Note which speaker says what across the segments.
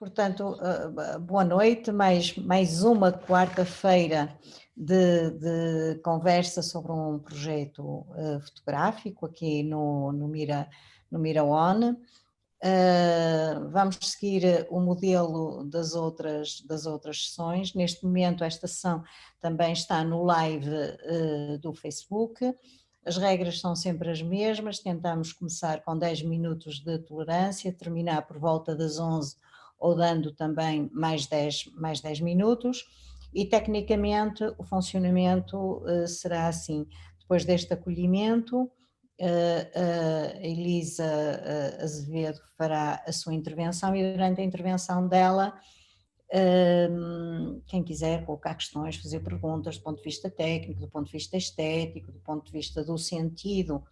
Speaker 1: Portanto, boa noite, mais uma quarta-feira de conversa sobre um projeto fotográfico aqui no Mira One. Vamos seguir o modelo das outras sessões. Neste momento esta sessão também está no live do Facebook. As regras são sempre as mesmas, tentamos começar com 10 minutos de tolerância, terminar por volta das 11 ou dando também mais 10 minutos, e tecnicamente o funcionamento será assim: depois deste acolhimento, a Elisa Azevedo fará a sua intervenção, e durante a intervenção dela, quem quiser colocar questões, fazer perguntas do ponto de vista técnico, do ponto de vista estético, do ponto de vista do sentido,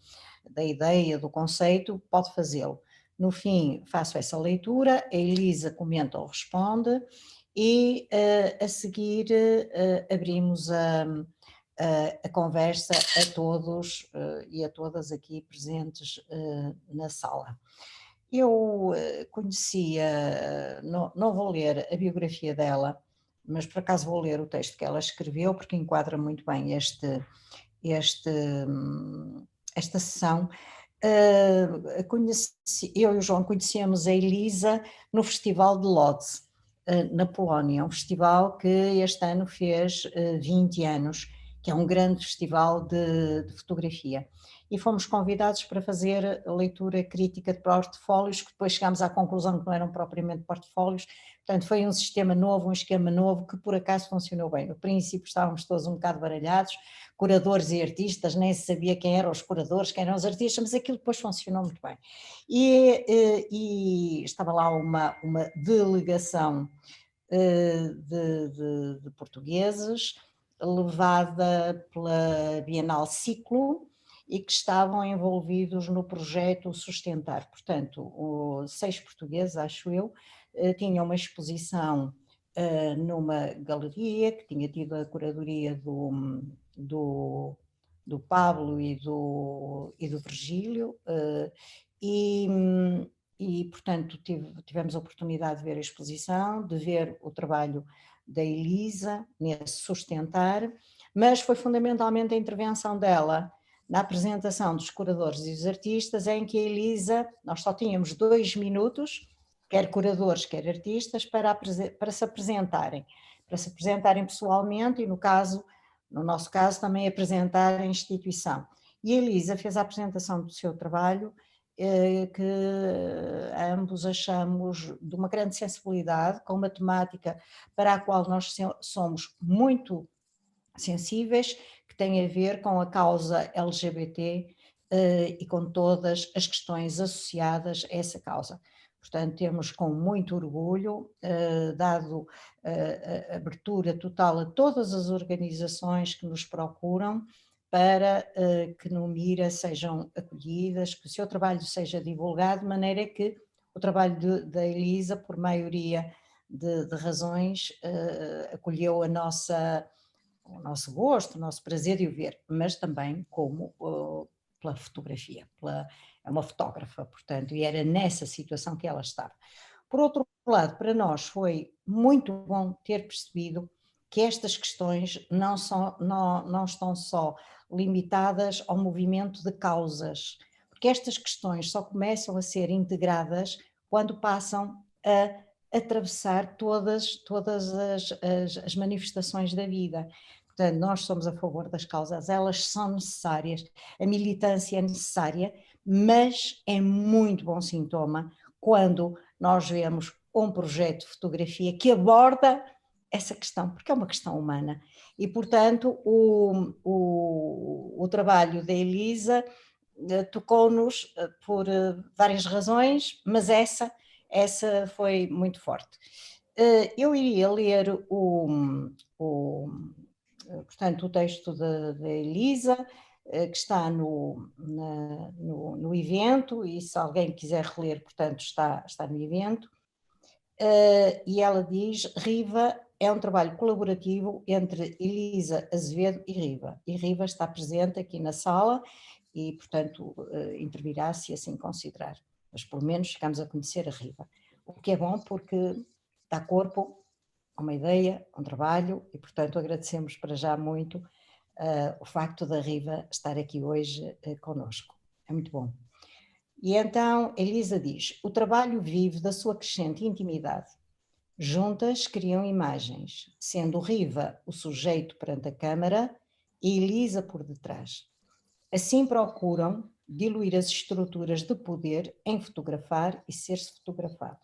Speaker 1: da ideia, do conceito, pode fazê-lo. No fim, faço essa leitura, a Elisa comenta ou responde, e a seguir abrimos a conversa a todos e a todas aqui presentes na sala. Eu conhecia, não vou ler a biografia dela, mas por acaso vou ler o texto que ela escreveu, porque enquadra muito bem esta sessão. Eu e o João conhecemos a Elisa no Festival de Lodz, na Polónia, um festival que este ano fez 20 anos, que é um grande festival de fotografia. E fomos convidados para fazer a leitura crítica de portfólios, que depois chegámos à conclusão que não eram propriamente portfólios. Portanto, foi um sistema novo, um esquema novo, que por acaso funcionou bem. No princípio estávamos todos um bocado baralhados, curadores e artistas, nem se sabia quem eram os curadores, quem eram os artistas, mas aquilo depois funcionou muito bem. E estava lá uma delegação de portugueses, levada pela Bienal Ciclo, e que estavam envolvidos no projeto Sustentar. Portanto, 6 portugueses, acho eu, tinham uma exposição numa galeria que tinha tido a curadoria do Pablo e do Virgílio, e portanto tivemos a oportunidade de ver a exposição, de ver o trabalho da Elisa nesse Sustentar, mas foi fundamentalmente a intervenção dela na apresentação dos curadores e dos artistas, em que a Elisa, nós só tínhamos 2 minutos, quer curadores, quer artistas, para se apresentarem pessoalmente, e no nosso caso também apresentar a instituição. E a Elisa fez a apresentação do seu trabalho, que ambos achamos de uma grande sensibilidade, com uma temática para a qual nós somos muito sensíveis, que tem a ver com a causa LGBT e com todas as questões associadas a essa causa. Portanto, temos com muito orgulho dado abertura total a todas as organizações que nos procuram para que no Mira sejam acolhidas, que o seu trabalho seja divulgado, de maneira que o trabalho da Elisa, por maioria de razões, acolheu o nosso gosto, o nosso prazer de o ver, mas também como pela fotografia, é uma fotógrafa, portanto, e era nessa situação que ela estava. Por outro lado, para nós foi muito bom ter percebido que estas questões não estão só limitadas ao movimento de causas, porque estas questões só começam a ser integradas quando passam a atravessar todas as manifestações da vida. Portanto, nós somos a favor das causas, elas são necessárias, a militância é necessária, mas é muito bom sintoma quando nós vemos um projeto de fotografia que aborda essa questão, porque é uma questão humana. E, portanto, o trabalho da Elisa tocou-nos por várias razões, mas essa foi muito forte. Eu iria ler portanto, o texto da Elisa, que está no evento, e se alguém quiser reler, portanto, está no evento. E ela diz: Riva é um trabalho colaborativo entre Elisa Azevedo e Riva está presente aqui na sala e, portanto, intervirá se assim considerar, mas pelo menos ficamos a conhecer a Riva, o que é bom porque dá corpo a uma ideia, a um trabalho, e portanto agradecemos para já muito o facto da Riva estar aqui hoje connosco. É muito bom. E então Elisa diz: o trabalho vive da sua crescente intimidade. Juntas criam imagens, sendo Riva o sujeito perante a câmara e Elisa por detrás. Assim procuram diluir as estruturas de poder em fotografar e ser-se fotografado.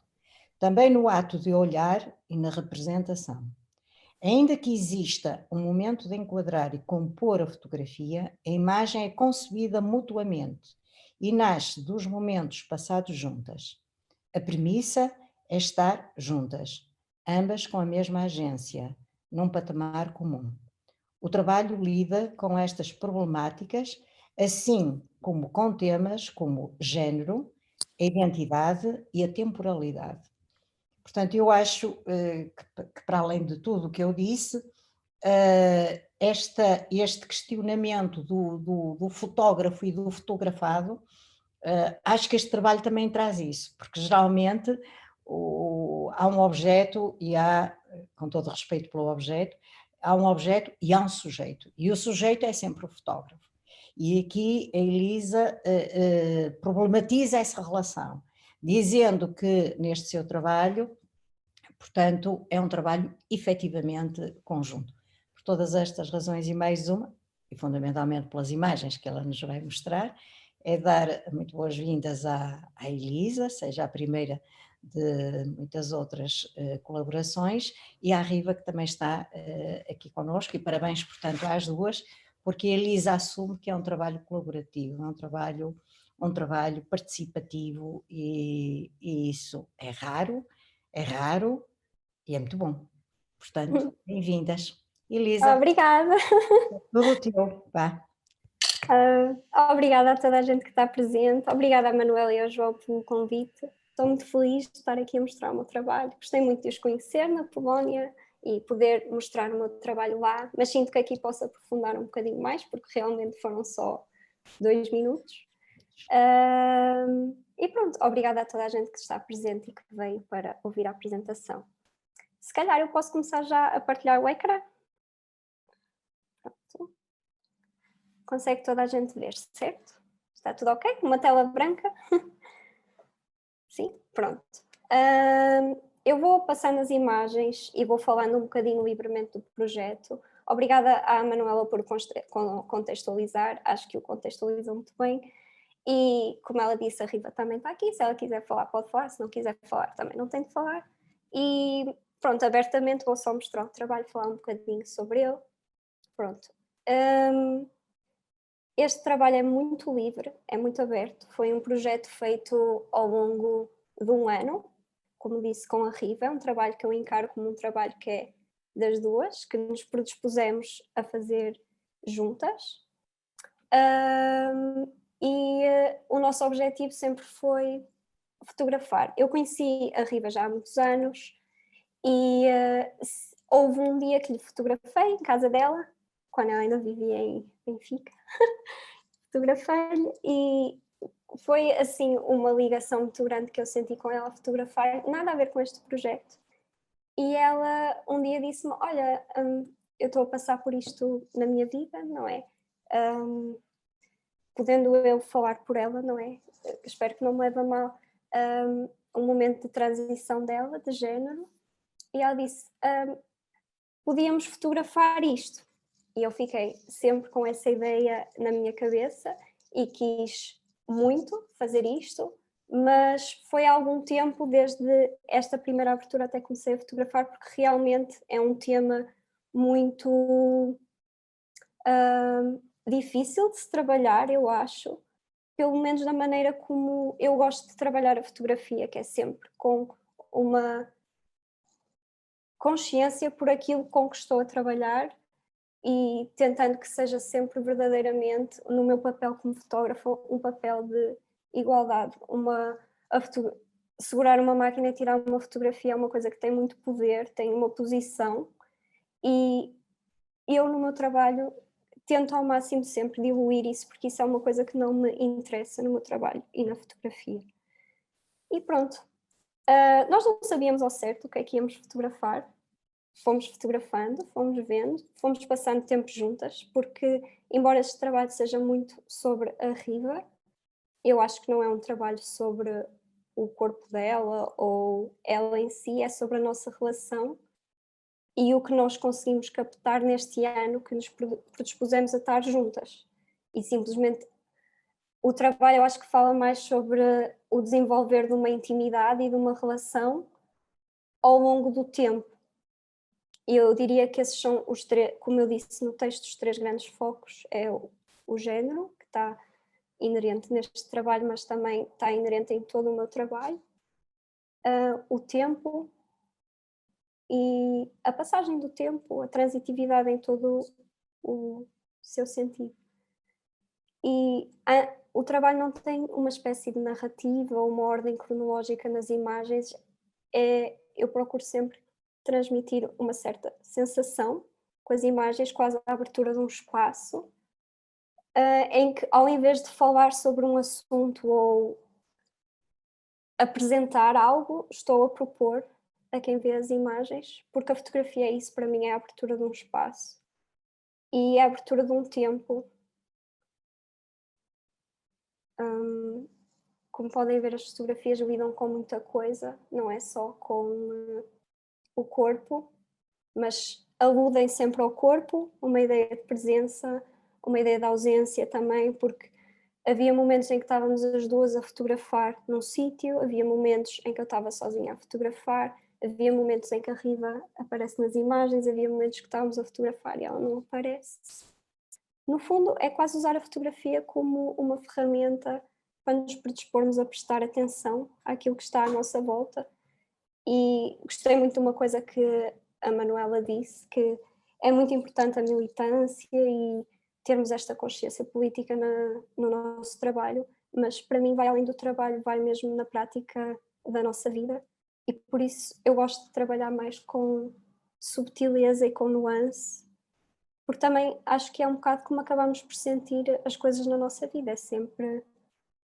Speaker 1: Também no ato de olhar e na representação. Ainda que exista um momento de enquadrar e compor a fotografia, a imagem é concebida mutuamente e nasce dos momentos passados juntas. A premissa é estar juntas, ambas com a mesma agência, num patamar comum. O trabalho lida com estas problemáticas, assim como com temas como género, a identidade e a temporalidade. Portanto, eu acho que para além de tudo o que eu disse, este questionamento do fotógrafo e do fotografado, acho que este trabalho também traz isso, porque geralmente há um objeto e há, com todo respeito pelo objeto, há um objeto e há um sujeito, e o sujeito é sempre o fotógrafo. E aqui a Elisa problematiza essa relação, dizendo que neste seu trabalho, portanto, é um trabalho efetivamente conjunto. Por todas estas razões e mais uma, e fundamentalmente pelas imagens que ela nos vai mostrar, é dar muito boas-vindas à Elisa, seja a primeira de muitas outras colaborações, e à Riva, que também está aqui connosco, e parabéns, portanto, às duas, porque a Elisa assume que é um trabalho colaborativo, é um trabalho participativo, e isso é raro e é muito bom. Portanto, bem-vindas. Elisa,
Speaker 2: Obrigada.
Speaker 1: tudo teu, vá.
Speaker 2: Obrigada a toda a gente que está presente, obrigada a Manuela e ao João pelo convite. Estou muito feliz de estar aqui a mostrar o meu trabalho. Gostei muito de os conhecer na Polónia e poder mostrar o meu trabalho lá, mas sinto que aqui posso aprofundar um bocadinho mais, porque realmente foram só 2 minutos. E pronto, obrigada a toda a gente que está presente e que veio para ouvir a apresentação. Se calhar eu posso começar já a partilhar o ecrã. Pronto. Consegue toda a gente ver, certo? Está tudo ok? Uma tela branca? Sim? Pronto. Eu vou passando as imagens e vou falando um bocadinho livremente do projeto. Obrigada à Manuela por contextualizar, acho que o contextualizou muito bem. E, como ela disse, a Riva também está aqui, se ela quiser falar, pode falar, se não quiser falar, também não tem de falar. E pronto, abertamente vou só mostrar o trabalho, falar um bocadinho sobre ele. Pronto. Este trabalho é muito livre, é muito aberto, foi um projeto feito ao longo de um ano, como disse, com a Riva, é um trabalho que eu encaro como um trabalho que é das duas, que nos predispusemos a fazer juntas. O nosso objetivo sempre foi fotografar. Eu conheci a Riva já há muitos anos e houve um dia que lhe fotografei em casa dela, quando ela ainda vivia em Benfica. Fotografei-lhe e foi assim uma ligação muito grande que eu senti com ela a fotografar, nada a ver com este projeto. E ela um dia disse-me: olha, eu estou a passar por isto na minha vida, não é? Podendo eu falar por ela, não é? Espero que não me leve a mal, um momento de transição dela, de género. E ela disse: podíamos fotografar isto. E eu fiquei sempre com essa ideia na minha cabeça e quis muito fazer isto, mas foi há algum tempo, desde esta primeira abertura até comecei a fotografar, porque realmente é um tema muito difícil de se trabalhar, eu acho, pelo menos da maneira como eu gosto de trabalhar a fotografia, que é sempre com uma consciência por aquilo com que estou a trabalhar e tentando que seja sempre verdadeiramente, no meu papel como fotógrafo, um papel de igualdade. Segurar uma máquina e tirar uma fotografia é uma coisa que tem muito poder, tem uma posição, e eu no meu trabalho tento ao máximo sempre diluir isso, porque isso é uma coisa que não me interessa no meu trabalho e na fotografia. E pronto, Nós não sabíamos ao certo o que é que íamos fotografar. Fomos fotografando, fomos vendo, fomos passando tempo juntas, porque embora este trabalho seja muito sobre a Riva, eu acho que não é um trabalho sobre o corpo dela ou ela em si, é sobre a nossa relação e o que nós conseguimos captar neste ano que nos predispusemos a estar juntas. E simplesmente o trabalho eu acho que fala mais sobre o desenvolver de uma intimidade e de uma relação ao longo do tempo. E eu diria que esses são os três, como eu disse no texto, os três grandes focos, é o género, que está inerente neste trabalho, mas também está inerente em todo o meu trabalho, o tempo e a passagem do tempo, a transitividade em todo o seu sentido. E o trabalho não tem uma espécie de narrativa ou uma ordem cronológica nas imagens, eu procuro sempre transmitir uma certa sensação com as imagens, quase a abertura de um espaço, em que ao invés de falar sobre um assunto ou apresentar algo, estou a propor a quem vê as imagens, porque a fotografia é isso para mim, é a abertura de um espaço e é a abertura de um tempo. Como podem ver, as fotografias lidam com muita coisa, não é só com o corpo, mas aludem sempre ao corpo, uma ideia de presença, uma ideia de ausência também, porque havia momentos em que estávamos as duas a fotografar num sítio, havia momentos em que eu estava sozinha a fotografar, havia momentos em que a Riva aparece nas imagens, havia momentos que estávamos a fotografar e ela não aparece. No fundo, é quase usar a fotografia como uma ferramenta para nos predispormos a prestar atenção àquilo que está à nossa volta. E gostei muito de uma coisa que a Manuela disse, que é muito importante a militância e termos esta consciência política no nosso trabalho, mas para mim vai além do trabalho, vai mesmo na prática da nossa vida e por isso eu gosto de trabalhar mais com subtileza e com nuance, porque também acho que é um bocado como acabamos por sentir as coisas na nossa vida, é sempre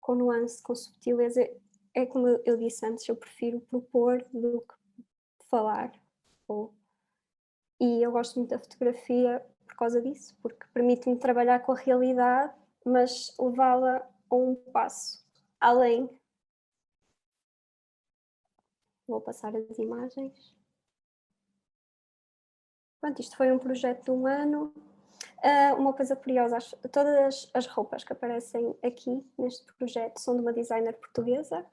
Speaker 2: com nuance, com subtileza. É como eu disse antes, eu prefiro propor do que falar. Ou... E eu gosto muito da fotografia por causa disso, porque permite-me trabalhar com a realidade, mas levá-la a um passo além. Vou passar as imagens. Pronto, isto foi um projeto de 1 ano. Uma coisa curiosa, todas as roupas que aparecem aqui neste projeto são de uma designer portuguesa,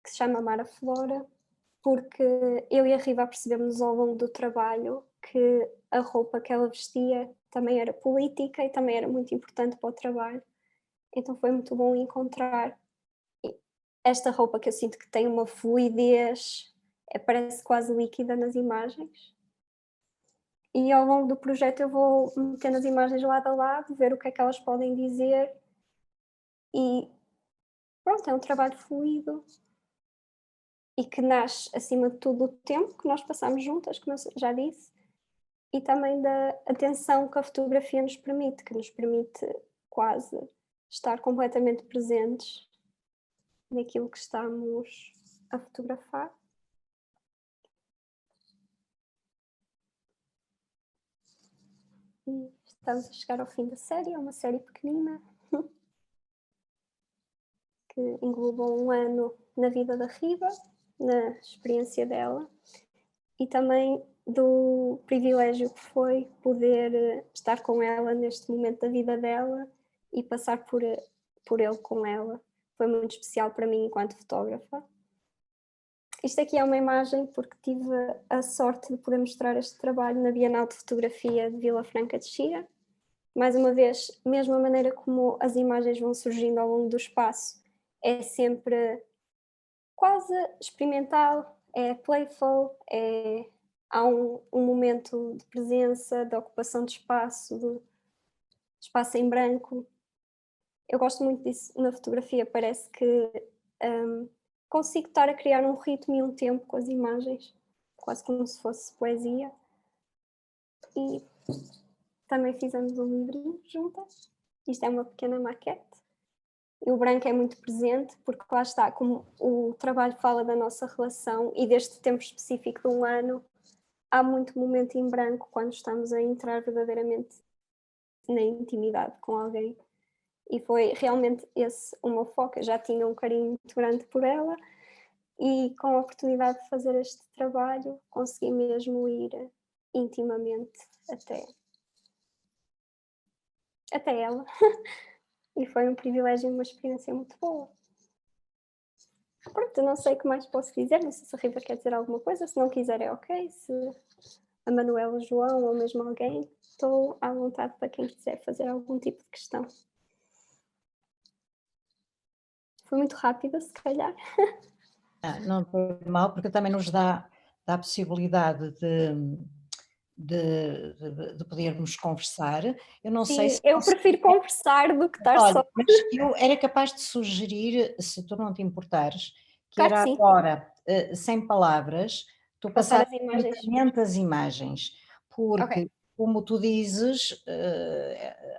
Speaker 2: que se chama Mara Flora, porque eu e a Riva percebemos ao longo do trabalho que a roupa que ela vestia também era política e também era muito importante para o trabalho. Então foi muito bom encontrar esta roupa que eu sinto que tem uma fluidez, parece quase líquida nas imagens. E ao longo do projeto eu vou metendo as imagens lado a lado, ver o que é que elas podem dizer e pronto, é um trabalho fluido e que nasce acima de tudo do tempo que nós passamos juntas, como eu já disse, e também da atenção que a fotografia nos permite, que nos permite quase estar completamente presentes naquilo que estamos a fotografar. E estamos a chegar ao fim da série, é uma série pequenina que engloba 1 ano na vida da Riva, na experiência dela, e também do privilégio que foi poder estar com ela neste momento da vida dela e passar por ele com ela. Foi muito especial para mim enquanto fotógrafa. Isto aqui é uma imagem porque tive a sorte de poder mostrar este trabalho na Bienal de Fotografia de Vila Franca de Xira. Mais uma vez, mesmo a maneira como as imagens vão surgindo ao longo do espaço é sempre quase experimental, é playful, há um momento de presença, de ocupação de espaço em branco. Eu gosto muito disso na fotografia, parece que consigo estar a criar um ritmo e um tempo com as imagens, quase como se fosse poesia. E também fizemos um livrinho juntas. Isto é uma pequena maquete. E o branco é muito presente, porque lá está, como o trabalho fala da nossa relação e deste tempo específico de um ano, há muito momento em branco quando estamos a entrar verdadeiramente na intimidade com alguém. E foi realmente esse o meu foco. Eu já tinha um carinho muito grande por ela e com a oportunidade de fazer este trabalho consegui mesmo ir intimamente até, até ela. E foi um privilégio e uma experiência muito boa. Pronto, eu não sei o que mais posso dizer, não sei se a Riva quer dizer alguma coisa, se não quiser é ok, se a Manuela, o João ou mesmo alguém, estou à vontade para quem quiser fazer algum tipo de questão. Foi muito rápida, se calhar.
Speaker 1: Não foi mal, porque também nos dá a possibilidade de podermos conversar. Eu não sei
Speaker 2: Sim,
Speaker 1: se
Speaker 2: eu
Speaker 1: você.
Speaker 2: prefiro conversar do que estar
Speaker 1: Olha,
Speaker 2: só.
Speaker 1: mas eu era capaz de sugerir, se tu não te importares, que
Speaker 2: Claro que
Speaker 1: era
Speaker 2: sim,
Speaker 1: agora, sem palavras, tu
Speaker 2: passar
Speaker 1: passares
Speaker 2: as imagens.
Speaker 1: lentamente as imagens,
Speaker 2: Ok,
Speaker 1: porque, como tu dizes,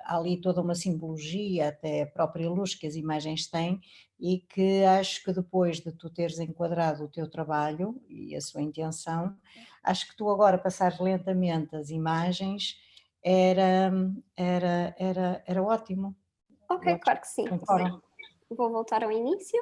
Speaker 1: há ali toda uma simbologia, até a própria luz que as imagens têm, e que acho que depois de tu teres enquadrado o teu trabalho e a sua intenção, acho que tu agora passares lentamente as imagens era, era ótimo. Eu
Speaker 2: ok,
Speaker 1: acho
Speaker 2: claro que sim.
Speaker 1: que concordo.
Speaker 2: Vou voltar ao início.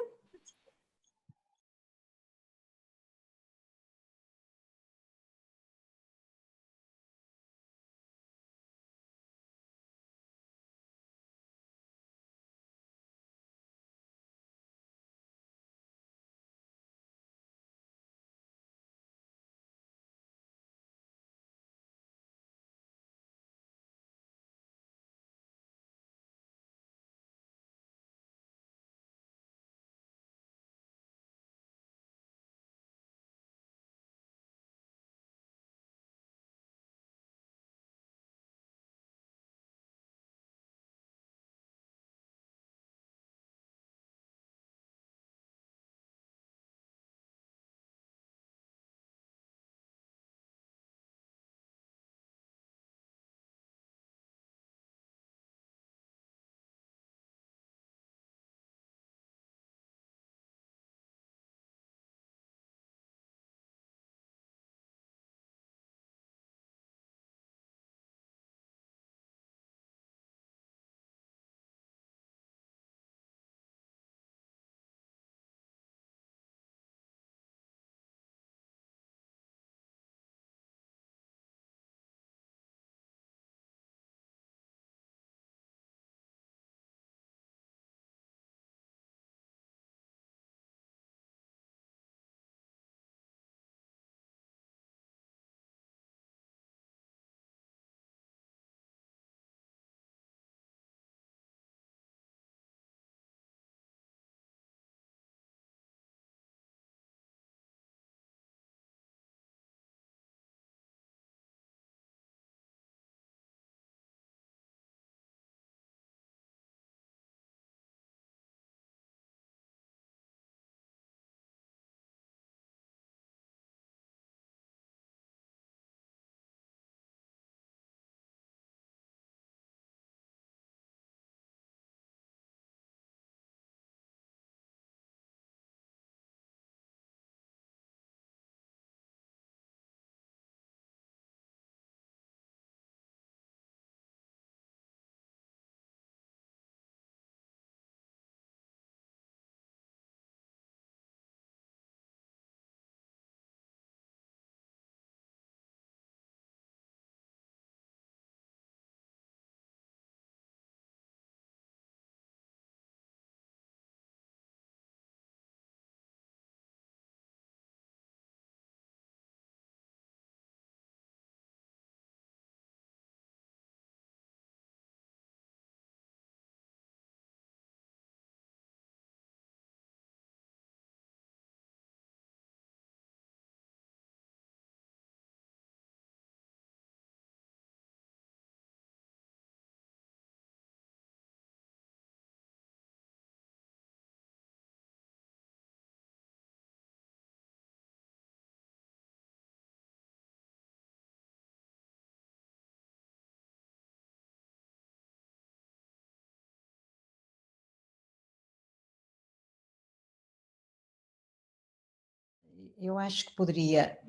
Speaker 1: Eu acho que poderia,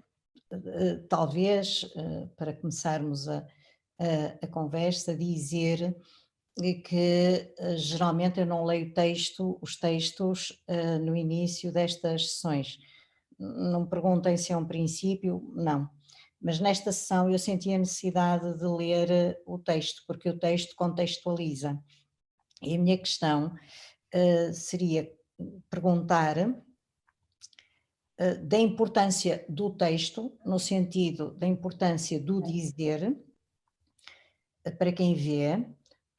Speaker 1: talvez, para começarmos a conversa, dizer que geralmente eu não leio os textos no início destas sessões. Não me perguntem se é um princípio, não. Mas nesta sessão eu senti a necessidade de ler o texto, porque o texto contextualiza. E a minha questão seria perguntar da importância do texto, no sentido da importância do dizer, para quem vê,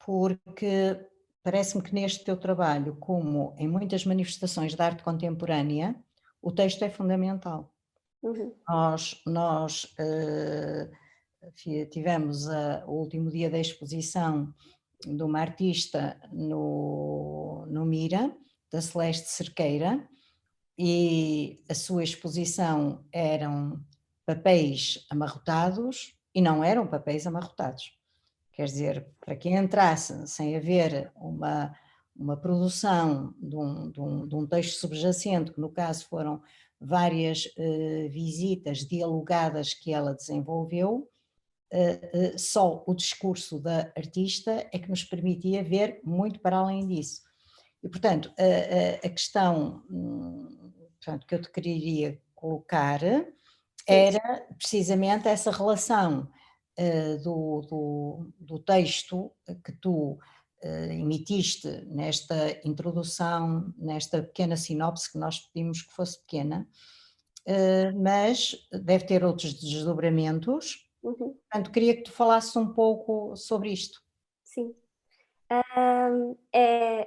Speaker 1: porque parece-me que neste teu trabalho, como em muitas manifestações de arte contemporânea, o texto é fundamental.
Speaker 2: Uhum.
Speaker 1: Tivemos o último dia da exposição de uma artista no Mira, da Celeste Cerqueira, e a sua exposição eram papéis amarrotados e não eram papéis amarrotados. Quer dizer, para quem entrasse sem haver uma produção de um texto subjacente, que no caso foram várias visitas dialogadas que ela desenvolveu, só o discurso da artista é que nos permitia ver muito para além disso. E, portanto, a questão portanto, que eu te queria colocar era precisamente essa relação do texto que tu emitiste nesta introdução, nesta pequena sinopse que nós pedimos que fosse pequena, mas deve ter outros desdobramentos.
Speaker 2: Uhum.
Speaker 1: Portanto, queria que tu falasses um pouco sobre isto.
Speaker 2: Sim.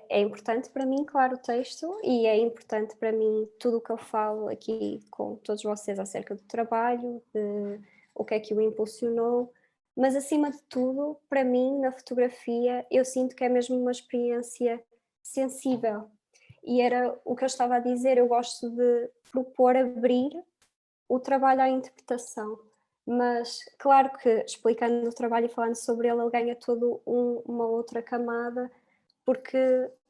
Speaker 2: É importante para mim, claro, o texto, e é importante para mim tudo o que eu falo aqui com todos vocês acerca do trabalho, de o que é que o impulsionou, mas acima de tudo, para mim, na fotografia, eu sinto que é mesmo uma experiência sensível. E era o que eu estava a dizer, eu gosto de propor abrir o trabalho à interpretação. Mas claro que explicando o trabalho e falando sobre ele, ele ganha todo uma outra camada, porque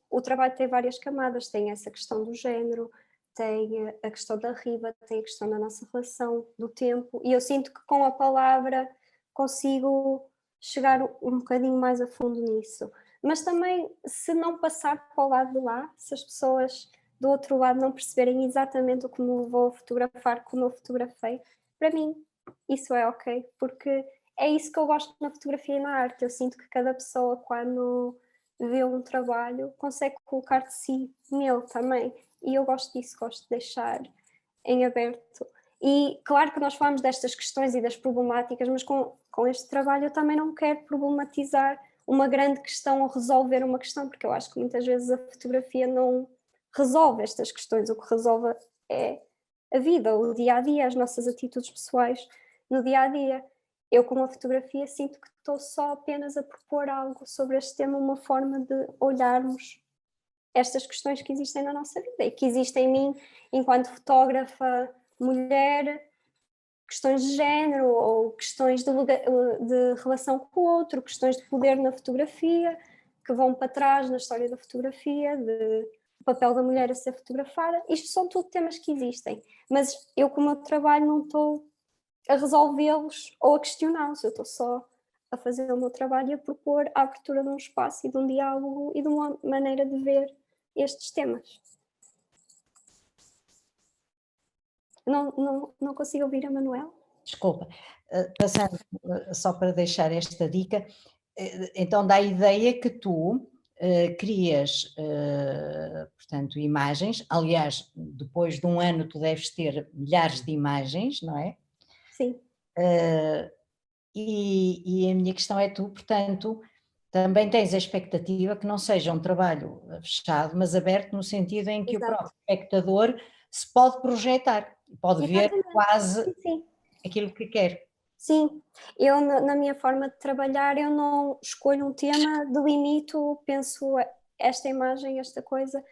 Speaker 2: o trabalho tem várias camadas, tem essa questão do género, tem a questão da riba, tem a questão da nossa relação, do tempo, e eu sinto que com a palavra consigo chegar um bocadinho mais a fundo nisso. Mas também, se não passar para o lado de lá, se as pessoas do outro lado não perceberem exatamente o que me vou fotografar, como eu fotografei, para mim isso é ok, porque é isso que eu gosto na fotografia e na arte. Eu sinto que cada pessoa, quando vê um trabalho, consegue colocar de si nele também. E eu gosto disso, gosto de deixar em aberto. E claro que nós falamos destas questões e das problemáticas, mas com este trabalho eu também não quero problematizar uma grande questão ou resolver uma questão, porque eu acho que muitas vezes a fotografia não resolve estas questões, o que resolve é a vida, o dia a dia, as nossas atitudes pessoais no dia a dia. Eu, com a fotografia, sinto que estou só apenas a propor algo sobre este tema, uma forma de olharmos estas questões que existem na nossa vida e que existem em mim enquanto fotógrafa mulher, questões de género ou questões de relação com o outro, questões de poder na fotografia, que vão para trás na história da fotografia, o papel da mulher a ser fotografada. Isto são tudo temas que existem, mas eu, com o meu trabalho, não estou a resolvê-los ou a questioná-los, eu estou só a fazer o meu trabalho e a propor a abertura de um espaço e de um diálogo e de uma maneira de ver estes temas. Não consigo ouvir a Manuel?
Speaker 1: Desculpa, passando só para deixar esta dica, então dá a ideia que tu crias, portanto, imagens, aliás, depois de um ano tu deves ter milhares de imagens, não é?
Speaker 2: Sim.
Speaker 1: E a minha questão é tu, portanto, também tens a expectativa que não seja um trabalho fechado, mas aberto no sentido em que o
Speaker 2: Exato.
Speaker 1: próprio espectador se pode projetar, pode ver
Speaker 2: Exatamente.
Speaker 1: quase
Speaker 2: Sim, sim.
Speaker 1: aquilo que quer.
Speaker 2: Sim, eu na minha forma de trabalhar, eu não escolho um tema, delimito, penso esta imagem, esta coisa,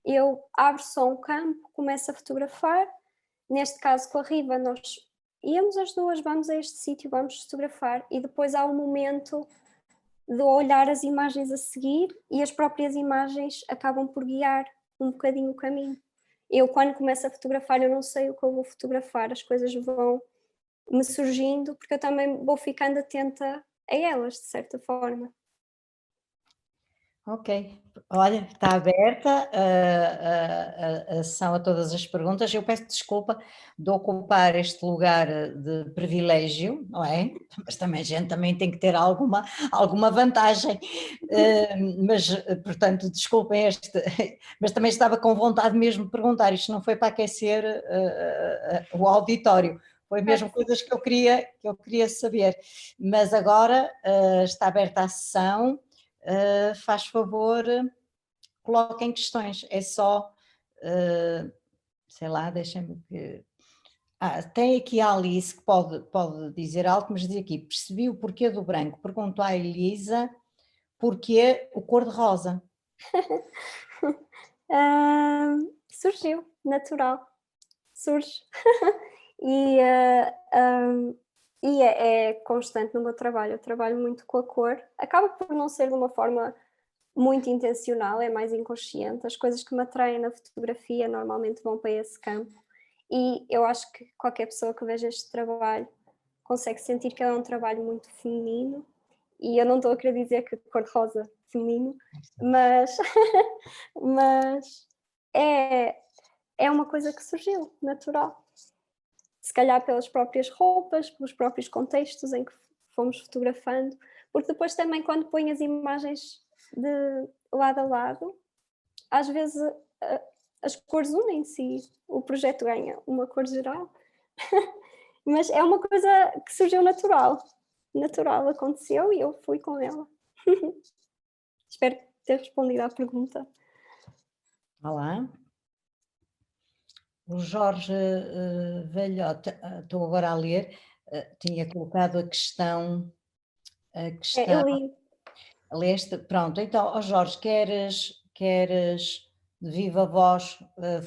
Speaker 2: eu abro só um campo, começo a fotografar, neste caso com a Riva nós íamos as duas, vamos a este sítio, vamos fotografar e depois há um momento de olhar as imagens a seguir e as próprias imagens acabam por guiar um bocadinho o caminho. Eu, quando começo a fotografar, eu não sei o que eu vou fotografar, as coisas vão me surgindo, porque eu também vou ficando atenta a elas, de certa forma.
Speaker 1: Ok. Olha, está aberta a sessão a todas as perguntas. Eu peço desculpa de ocupar este lugar de privilégio, não é? Mas também a gente também tem que ter alguma vantagem. Mas, portanto, desculpem este, mas também estava com vontade mesmo de perguntar. Isto não foi para aquecer o auditório. Foi mesmo coisas que eu queria saber. Mas agora está aberta a sessão. Faz favor, coloquem questões, é só, sei lá, deixem-me que... tem aqui a Alice que pode dizer algo, mas diz aqui, percebi o porquê do branco, perguntou à Elisa, porquê o cor-de-rosa?
Speaker 2: Surgiu, natural, surge. E, é constante no meu trabalho, eu trabalho muito com a cor, acaba por não ser de uma forma muito intencional, é mais inconsciente, as coisas que me atraem na fotografia normalmente vão para esse campo, e eu acho que qualquer pessoa que veja este trabalho consegue sentir que é um trabalho muito feminino, e eu não estou a querer dizer que cor-de-rosa feminino, mas, mas é uma coisa que surgiu, natural. Se calhar pelas próprias roupas, pelos próprios contextos em que fomos fotografando, porque depois também quando põe as imagens de lado a lado, às vezes as cores unem-se e o projeto ganha uma cor geral. Mas é uma coisa que surgiu natural, aconteceu e eu fui com ela. Espero ter respondido à pergunta.
Speaker 1: Olá. O Jorge Velhote, estou agora a ler, tinha colocado a questão...
Speaker 2: Eu li.
Speaker 1: Leste? Pronto, então, ó Jorge, queres de viva voz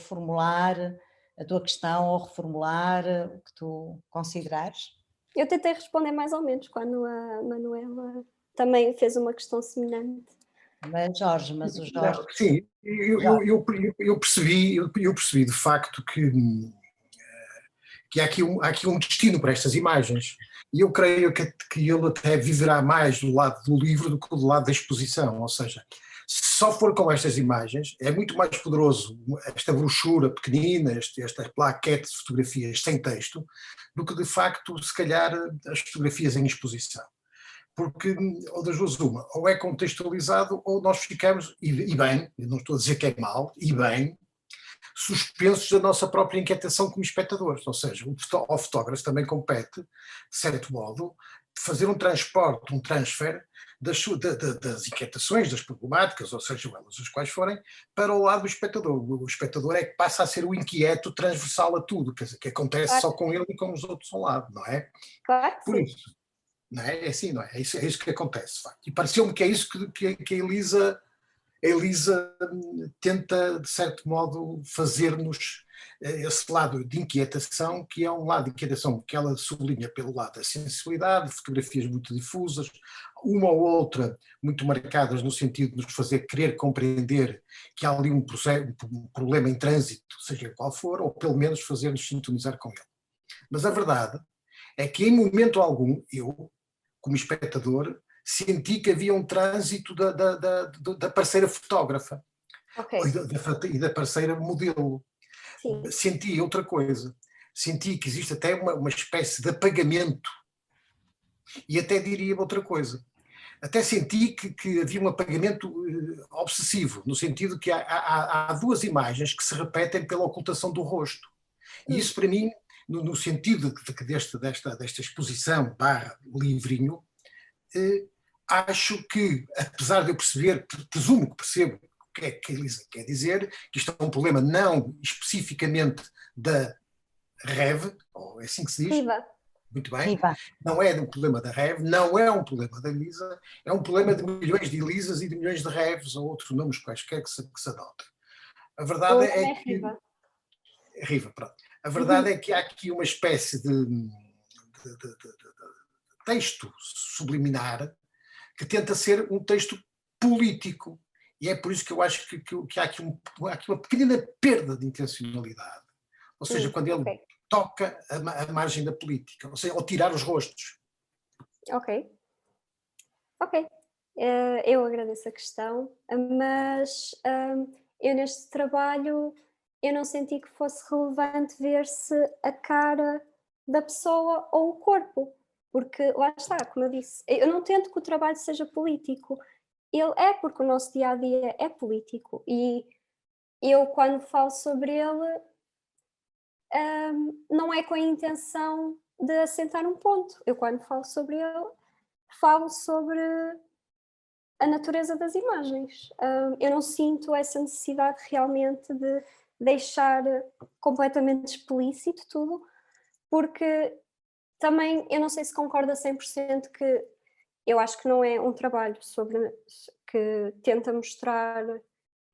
Speaker 1: formular a tua questão ou reformular o que tu considerares?
Speaker 2: Eu tentei responder mais ou menos quando a Manuela também fez uma questão semelhante.
Speaker 1: Mas Jorge, mas o Jorge...
Speaker 3: Não, sim, eu percebi de facto que há aqui um destino para estas imagens. E eu creio que ele até viverá mais do lado do livro do que do lado da exposição, ou seja, se só for com estas imagens, é muito mais poderoso esta brochura pequenina, esta plaquete de fotografias sem texto, do que de facto, se calhar, as fotografias em exposição. Porque, ou das duas uma, ou é contextualizado ou nós ficamos, e bem, eu não estou a dizer que é mal, e bem, suspensos da nossa própria inquietação como espectadores, ou seja, ao fotógrafo também compete, de certo modo, fazer um transporte, um transfer das inquietações, das problemáticas, ou seja, elas as quais forem, para o lado do espectador. O espectador é que passa a ser o inquieto transversal a tudo, quer dizer, que acontece
Speaker 2: Claro.
Speaker 3: só com ele e com os outros ao lado, não é?
Speaker 2: Claro que
Speaker 3: Por
Speaker 2: sim.
Speaker 3: isso, não é? É assim, não é? É isso que acontece, de facto. E pareceu-me que é isso que a Elisa tenta, de certo modo, fazer-nos esse lado de inquietação, que é um lado de inquietação que ela sublinha pelo lado da sensibilidade, fotografias muito difusas, uma ou outra muito marcadas no sentido de nos fazer querer compreender que há ali um problema em trânsito, seja qual for, ou pelo menos fazer-nos sintonizar com ele. Mas a verdade é que em momento algum, eu, como espectador, senti que havia um trânsito da parceira fotógrafa
Speaker 2: Ok.
Speaker 3: e da parceira modelo.
Speaker 2: Sim.
Speaker 3: Senti outra coisa. Senti que existe até uma espécie de apagamento. E até diria outra coisa. Até senti que havia um apagamento obsessivo, no sentido que há duas imagens que se repetem pela ocultação do rosto. E isso, para mim, no sentido desta exposição livrinho, acho que, apesar de eu perceber, presumo que percebo o que é que a Elisa quer dizer, que isto é um problema não especificamente da REV, ou é assim que se diz?
Speaker 2: Viva.
Speaker 3: Muito bem.
Speaker 1: Viva.
Speaker 3: Não é um problema da REV, não é um problema da Elisa, é um problema de milhões de Elisas e de milhões de REVs ou outros nomes quaisquer que se adotem. A verdade é que...
Speaker 2: Riva.
Speaker 3: Riva, pronto. A verdade é que há aqui uma espécie de texto subliminar que tenta ser um texto político E é por isso que eu acho que há aqui uma pequena perda de intencionalidade. Ou seja, quando ele toca a margem da política, ou seja, ao tirar os rostos.
Speaker 2: Ok. Eu agradeço a questão, mas eu neste trabalho eu não senti que fosse relevante ver-se a cara da pessoa ou o corpo, porque lá está, como eu disse, eu não tento que o trabalho seja político, ele é porque o nosso dia a dia é político e eu quando falo sobre ele não é com a intenção de assentar um ponto, eu quando falo sobre ele falo sobre a natureza das imagens. Eu não sinto essa necessidade realmente de deixar completamente explícito tudo, porque também eu não sei se concorda 100% que eu acho que não é um trabalho sobre que tenta mostrar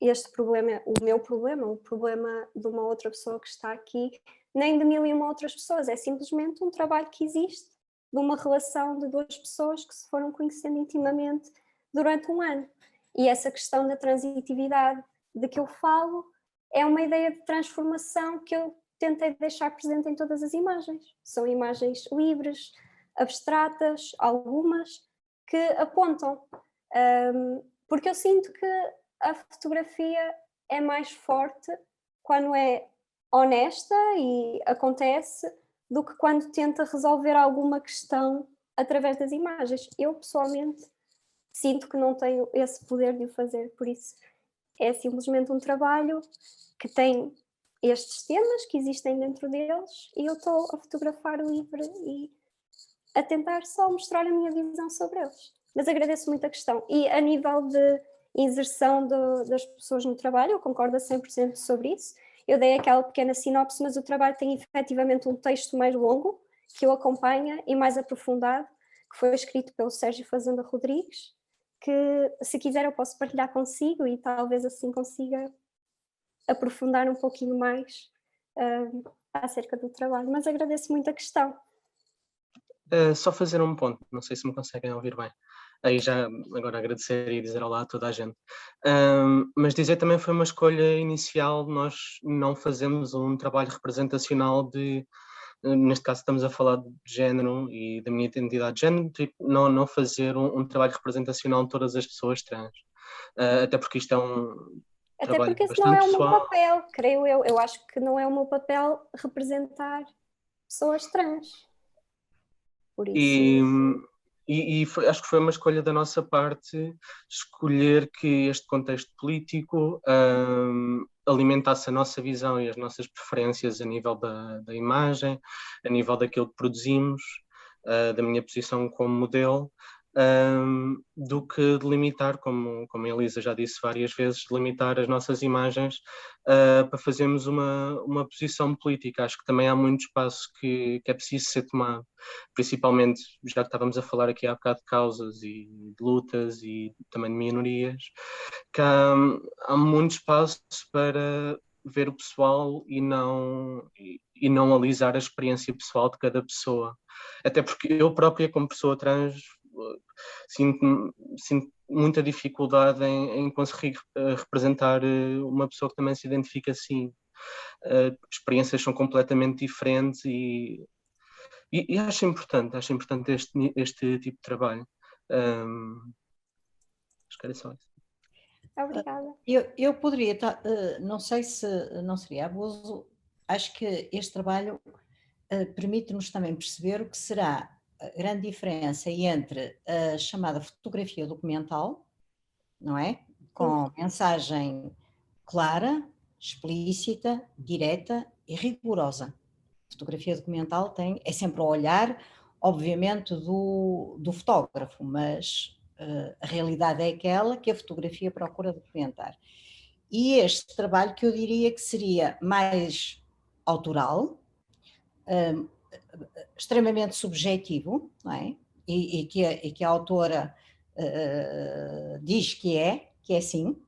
Speaker 2: este problema, o meu problema, o problema de uma outra pessoa que está aqui, nem de 1001 outras pessoas, é simplesmente um trabalho que existe de uma relação de duas pessoas que se foram conhecendo intimamente durante um ano. E essa questão da transitividade de que eu falo é uma ideia de transformação que eu tentei deixar presente em todas as imagens. São imagens livres, abstratas, algumas que apontam. Porque eu sinto que a fotografia é mais forte quando é honesta e acontece do que quando tenta resolver alguma questão através das imagens. Eu, pessoalmente, sinto que não tenho esse poder de o fazer, por isso é simplesmente um trabalho que tem estes temas que existem dentro deles e eu estou a fotografar livre e a tentar só mostrar a minha visão sobre eles. Mas agradeço muito a questão. E a nível de inserção das pessoas no trabalho, eu concordo a 100% sobre isso. Eu dei aquela pequena sinopse, mas o trabalho tem efetivamente um texto mais longo, que o acompanha e mais aprofundado, que foi escrito pelo Sérgio Fazenda Rodrigues, que se quiser eu posso partilhar consigo e talvez assim consiga aprofundar um pouquinho mais acerca do trabalho. Mas agradeço muito a questão.
Speaker 4: Só fazer um ponto, não sei se me conseguem ouvir bem. Aí já agora agradecer e dizer olá a toda a gente. Mas dizer também foi uma escolha inicial, nós não fazemos um trabalho representacional neste caso estamos a falar de género e da minha identidade de género, tipo, não fazer um trabalho representacional de todas as pessoas trans. Até porque isto é um
Speaker 2: Até
Speaker 4: trabalho
Speaker 2: porque esse
Speaker 4: bastante
Speaker 2: não é o meu
Speaker 4: pessoal.
Speaker 2: papel, creio eu. Eu acho que não é o meu papel representar pessoas trans. Por isso.
Speaker 4: Acho que foi uma escolha da nossa parte escolher que este contexto político alimentasse a nossa visão e as nossas preferências a nível da imagem, a nível daquilo que produzimos, da minha posição como modelo, do que delimitar, como a Elisa já disse várias vezes, delimitar as nossas imagens para fazermos uma posição política. Acho que também há muito espaço que é preciso ser tomado, principalmente, já que estávamos a falar aqui há bocado de causas e de lutas e também de minorias, que há muito espaço para ver o pessoal e não alisar a experiência pessoal de cada pessoa. Até porque eu própria, como pessoa trans, sinto muita dificuldade em conseguir representar uma pessoa que também se identifica assim. Experiências são completamente diferentes e acho importante este tipo de trabalho. Acho que era só isso.
Speaker 2: Obrigada.
Speaker 1: Eu poderia, não sei se não seria abuso, acho que este trabalho permite-nos também perceber o que será a grande diferença entre a chamada fotografia documental, não é? Com mensagem clara, explícita, direta e rigorosa. A fotografia documental é sempre o olhar, obviamente, do fotógrafo, mas a realidade é aquela que a fotografia procura documentar. E este trabalho que eu diria que seria mais autoral, extremamente subjetivo, não é? E que a autora diz que é assim,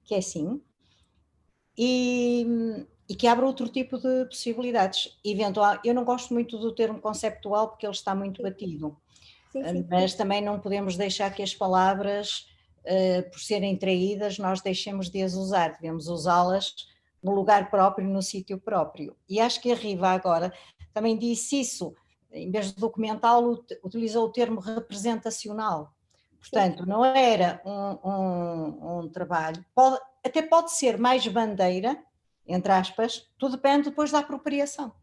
Speaker 1: e que abre outro tipo de possibilidades. Eventual, eu não gosto muito do termo conceptual porque ele está muito batido,
Speaker 2: Sim.
Speaker 1: mas também não podemos deixar que as palavras por serem traídas, nós deixemos de as usar, devemos usá-las no lugar próprio, no sítio próprio. E acho que a Riva agora também disse isso, em vez de documental, utilizou o termo representacional. Portanto, não era um trabalho, até pode ser mais bandeira, entre aspas, tudo depende depois da apropriação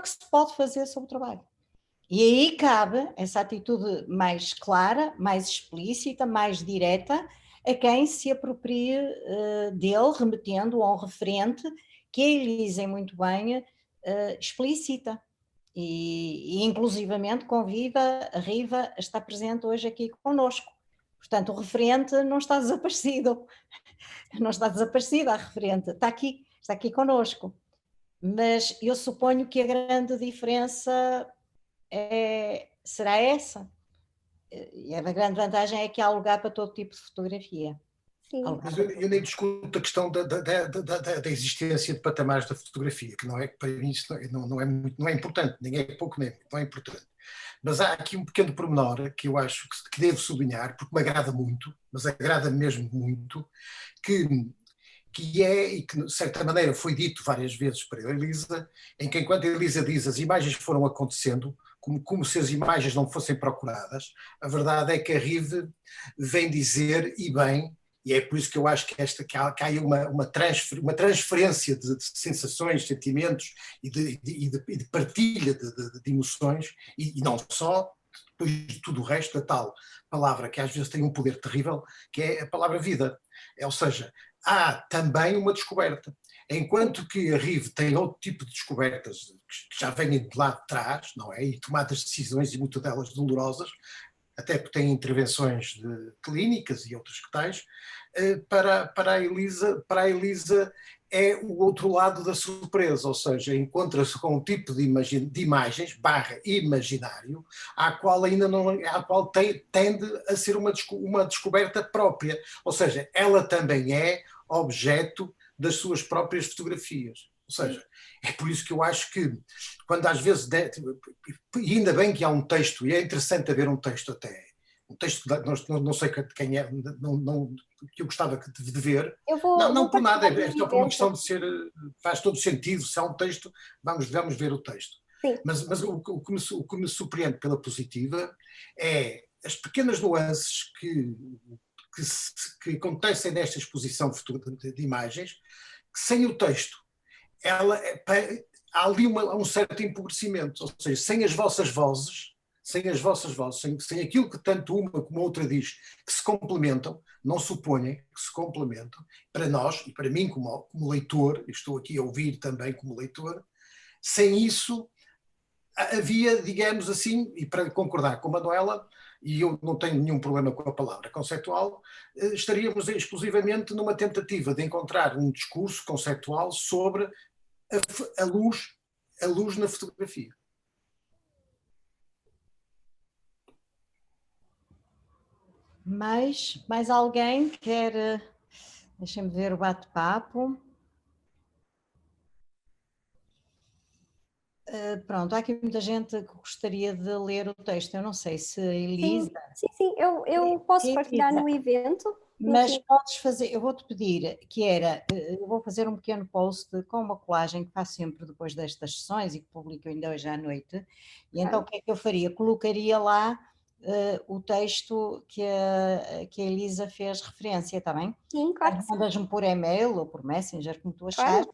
Speaker 1: que se pode fazer sobre o trabalho. E aí cabe essa atitude mais clara, mais explícita, mais direta, a quem se aproprie dele, remetendo a um referente que a Elisa muito bem explicita. E inclusivamente convida a Riva a estar presente hoje aqui conosco. Portanto, o referente não está desaparecido, não está desaparecida a referente, está aqui conosco. Mas eu suponho que a grande diferença será essa. E a grande vantagem é que há lugar para todo tipo de fotografia.
Speaker 2: Sim.
Speaker 3: Mas eu nem discuto a questão da existência de patamares da fotografia, que não é, para mim isso não é importante, nem é pouco nem não é importante. Mas há aqui um pequeno pormenor que eu acho que devo sublinhar, porque me agrada muito, mas agrada mesmo muito, que é, e que de certa maneira foi dito várias vezes para a Elisa, em que enquanto a Elisa diz as imagens foram acontecendo, como se as imagens não fossem procuradas, a verdade é que a Rive vem dizer, e bem, e é por isso que eu acho que há aí uma transferência de sensações, sentimentos e de partilha de emoções, e não só, depois de tudo o resto, a tal palavra que às vezes tem um poder terrível, que é a palavra vida. Ou seja, há também uma descoberta. Enquanto que a Rive tem outro tipo de descobertas que já vêm de lá de trás, não é? E tomadas de decisões, e muitas delas dolorosas, até porque tem intervenções clínicas e outras que tais, para a Elisa é o outro lado da surpresa, ou seja, encontra-se com um tipo de imagens, imaginário, à qual tende a ser uma descoberta própria, ou seja, ela também é objeto das suas próprias fotografias. Ou seja, é por isso que eu acho que, quando às vezes, e ainda bem que há um texto, e é interessante haver um texto até, um texto que não sei quem é, que eu gostava de ver, não por nada, é só por uma questão de ser, faz todo sentido, se há um texto, vamos ver o texto. Mas o que me surpreende pela positiva é as pequenas nuances que acontecem nesta exposição de imagens, que sem o texto, há ali um certo empobrecimento, ou seja, sem as vossas vozes, sem aquilo que tanto uma como a outra diz, que se complementam, não suponham que se complementam, para nós e para mim como leitor, estou aqui a ouvir também como leitor, sem isso havia, digamos assim, e para concordar com a Manuela, e eu não tenho nenhum problema com a palavra conceptual, estaríamos exclusivamente numa tentativa de encontrar um discurso conceptual sobre a luz na fotografia.
Speaker 1: Mais alguém quer? Deixem-me ver o bate-papo. Pronto, há aqui muita gente que gostaria de ler o texto. Eu não sei se a Elisa...
Speaker 2: Sim, eu posso partilhar no evento.
Speaker 1: Mas podes fazer, eu vou-te pedir, eu vou fazer um pequeno post com uma colagem que faço sempre depois destas sessões e que publico ainda hoje à noite, e então o que é que eu faria? Colocaria lá o texto que a Elisa fez referência, está bem?
Speaker 2: Sim, claro que sim.
Speaker 1: Mandas-me por e-mail ou por Messenger, como tu achares,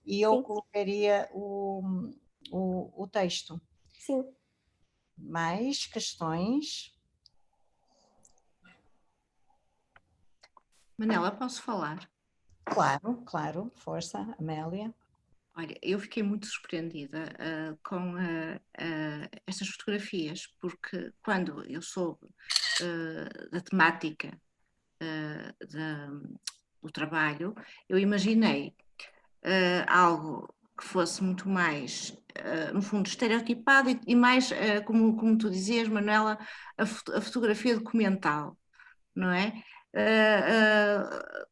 Speaker 1: e eu colocaria o texto.
Speaker 2: Sim.
Speaker 1: Mais questões?
Speaker 5: Manela, posso falar?
Speaker 1: Claro, força, Amélia.
Speaker 5: Olha, eu fiquei muito surpreendida com estas fotografias, porque quando eu soube da temática do trabalho, eu imaginei algo que fosse muito mais, no fundo, estereotipado e mais, como tu dizias, Manuela, a fotografia documental, não é?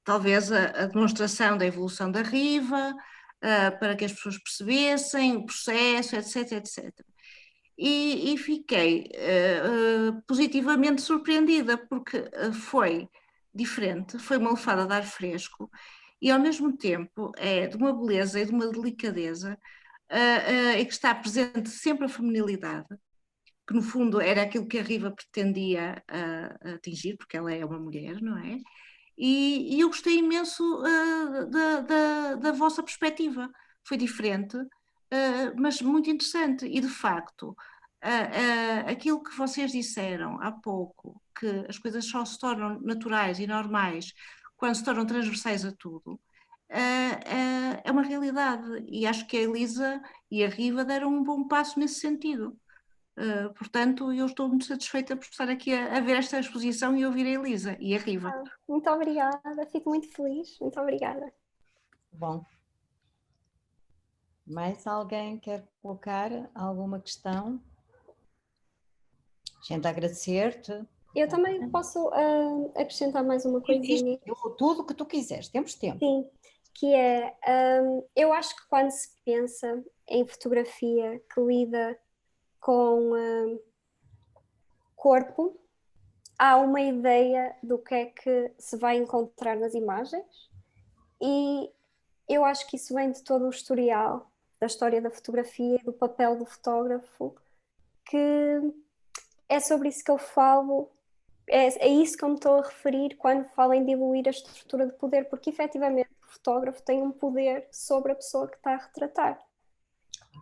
Speaker 5: Talvez a demonstração da evolução da Riva, para que as pessoas percebessem o processo, etc. e fiquei positivamente surpreendida, porque foi diferente, foi uma lefada de ar fresco e ao mesmo tempo é de uma beleza e de uma delicadeza e que está presente sempre a feminilidade, que no fundo era aquilo que a Riva pretendia atingir, porque ela é uma mulher, não é? E eu gostei imenso da vossa perspectiva, foi diferente, mas muito interessante. E de facto, aquilo que vocês disseram há pouco, que as coisas só se tornam naturais e normais quando se tornam transversais a tudo, é uma realidade. E acho que a Elisa e a Riva deram um bom passo nesse sentido. Portanto, eu estou muito satisfeita por estar aqui a ver esta exposição e ouvir a Elisa e a Riva.
Speaker 2: Muito obrigada, fico muito feliz, muito obrigada.
Speaker 1: Bom. Mais alguém quer colocar alguma questão? Gente, agradecer-te.
Speaker 2: Eu também posso acrescentar mais uma coisinha.
Speaker 1: Tudo o que tu quiseres, temos tempo.
Speaker 2: Sim, que é, eu acho que quando se pensa em fotografia que lida com corpo, há uma ideia do que é que se vai encontrar nas imagens, e eu acho que isso vem de todo o historial da história da fotografia e do papel do fotógrafo, que é sobre isso que eu falo, é isso que eu me estou a referir quando falo em diluir a estrutura de poder, porque efetivamente o fotógrafo tem um poder sobre a pessoa que está a retratar.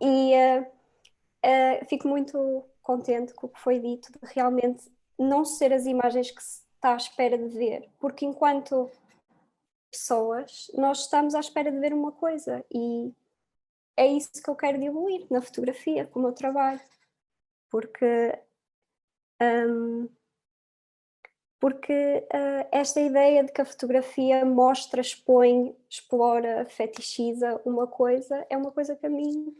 Speaker 2: E fico muito contente com o que foi dito, de realmente não ser as imagens que se está à espera de ver, porque enquanto pessoas nós estamos à espera de ver uma coisa, e é isso que eu quero diluir na fotografia, com o meu trabalho, porque esta ideia de que a fotografia mostra, expõe, explora, fetichiza uma coisa, é uma coisa que a mim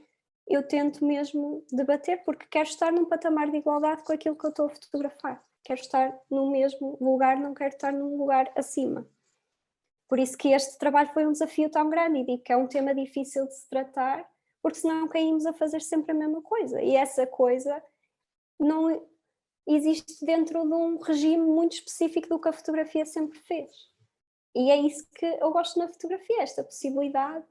Speaker 2: eu tento mesmo debater, porque quero estar num patamar de igualdade com aquilo que eu estou a fotografar. Quero estar no mesmo lugar, não quero estar num lugar acima. Por isso que este trabalho foi um desafio tão grande, e digo que é um tema difícil de se tratar, porque senão caímos a fazer sempre a mesma coisa, e essa coisa não existe dentro de um regime muito específico do que a fotografia sempre fez. E é isso que eu gosto na fotografia, esta possibilidade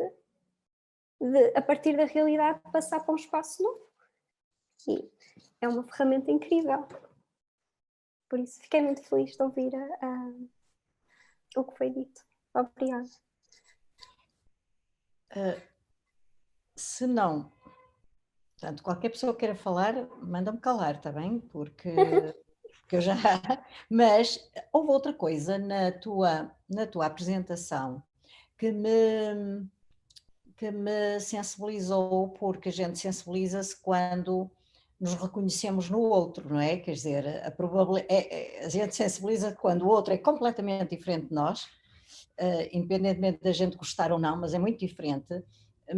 Speaker 2: de, a partir da realidade, passar para um espaço novo. E é uma ferramenta incrível. Por isso fiquei muito feliz de ouvir o que foi dito. Obrigada.
Speaker 1: Se não, portanto, qualquer pessoa que queira falar, manda-me calar, está bem? Porque eu já... Mas houve outra coisa na tua apresentação que me sensibilizou, porque a gente sensibiliza-se quando nos reconhecemos no outro, não é? Quer dizer, a gente sensibiliza quando o outro é completamente diferente de nós, independentemente da gente gostar ou não, mas é muito diferente.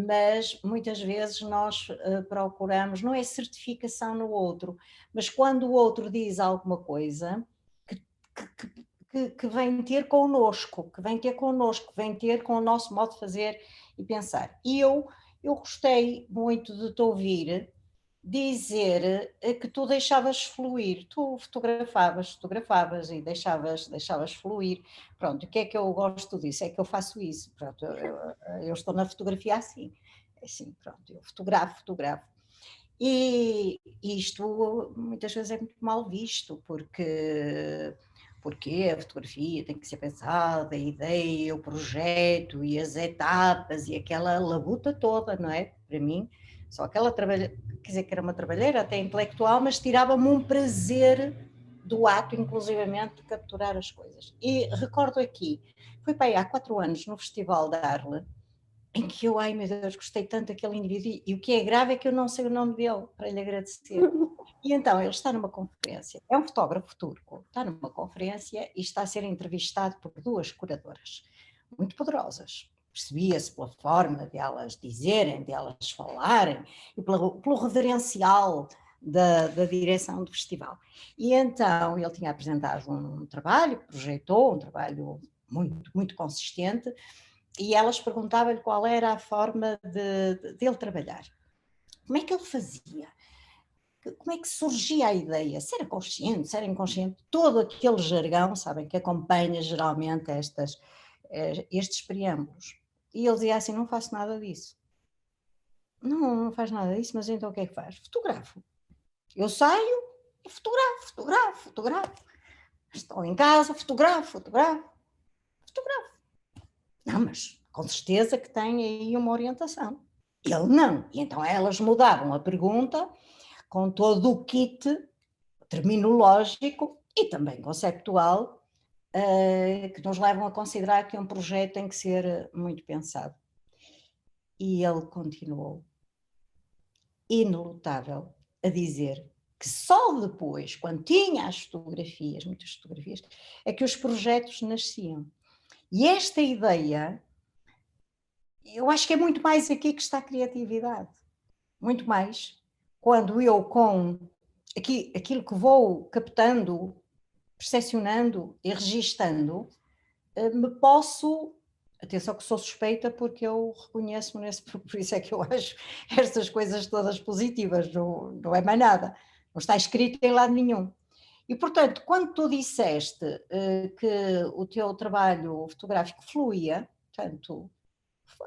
Speaker 1: Mas muitas vezes nós procuramos, não é certificação no outro, mas quando o outro diz alguma coisa que vem ter connosco, que vem ter com o nosso modo de fazer e pensar. E eu gostei muito de te ouvir dizer que tu deixavas fluir, tu fotografavas e deixavas fluir. Pronto, o que é que eu gosto disso? É que eu faço isso. Pronto, eu estou na fotografia assim, pronto, eu fotografo. E isto muitas vezes é muito mal visto, porque a fotografia tem que ser pensada, a ideia, o projeto e as etapas e aquela labuta toda, não é? Para mim, só aquela quer dizer que era uma trabalheira até intelectual, mas tirava-me um prazer do ato, inclusivamente, de capturar as coisas. E recordo aqui, fui para aí há 4 anos no Festival de Arles, em que eu, ai meu Deus, gostei tanto daquele indivíduo, e o que é grave é que eu não sei o nome dele, para lhe agradecer. E então ele está numa conferência, é um fotógrafo turco, está numa conferência e está a ser entrevistado por 2 curadoras, muito poderosas. Percebia-se pela forma de elas dizerem, de elas falarem, e pelo reverencial da direção do festival. E então ele tinha apresentado um trabalho, projetou um trabalho muito, muito consistente, e elas perguntavam-lhe qual era a forma de ele trabalhar. Como é que ele fazia? como é que surgia a ideia, se era consciente, se era inconsciente, todo aquele jargão, sabem, que acompanha geralmente estes preâmbulos. E ele dizia assim, não faço nada disso. Não faz nada disso, mas então o que é que faz? Fotografo. Eu saio e fotografo. Estou em casa, fotografo. Não, mas com certeza que tem aí uma orientação. Ele não. E então elas mudavam a pergunta com todo o kit terminológico e também conceptual que nos levam a considerar que um projeto tem que ser muito pensado. E ele continuou inelutável a dizer que só depois, quando tinha as fotografias, muitas fotografias, é que os projetos nasciam. E esta ideia, eu acho que é muito mais aqui que está a criatividade. Muito mais. Quando eu, com aquilo que vou captando, percepcionando e registando, me posso... Atenção que sou suspeita porque eu reconheço-me por isso é que eu acho estas coisas todas positivas, não é mais nada, não está escrito em lado nenhum. E, portanto, quando tu disseste que o teu trabalho fotográfico fluía, portanto,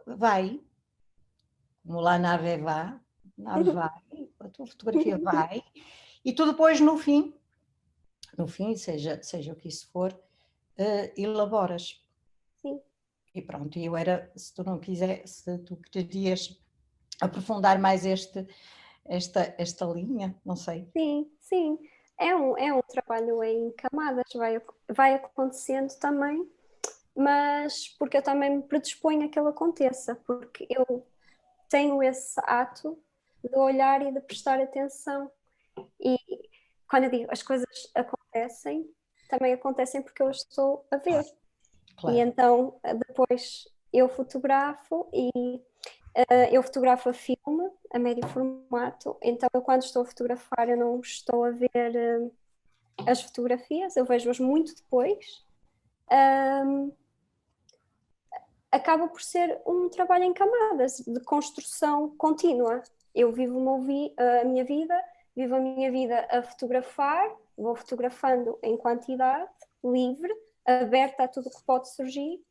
Speaker 1: vai, como lá na ave vai, a tua fotografia vai, e tu depois, no fim, seja o que isso for, elaboras.
Speaker 2: Sim.
Speaker 1: E pronto, eu era, se tu querias aprofundar mais esta linha, não sei.
Speaker 2: Sim. É um trabalho em camadas, vai acontecendo também, mas porque eu também me predisponho a que ele aconteça, porque eu tenho esse ato de olhar e de prestar atenção. E quando eu digo as coisas acontecem, também acontecem porque eu estou a ver.
Speaker 1: Claro.
Speaker 2: E então depois eu fotografo eu fotografo a filme, a médio formato, então eu quando estou a fotografar eu não estou a ver as fotografias, eu vejo-as muito depois. Acaba por ser um trabalho em camadas, de construção contínua. Eu vivo a minha vida a fotografar, vou fotografando em quantidade, livre, aberta a tudo o que pode surgir,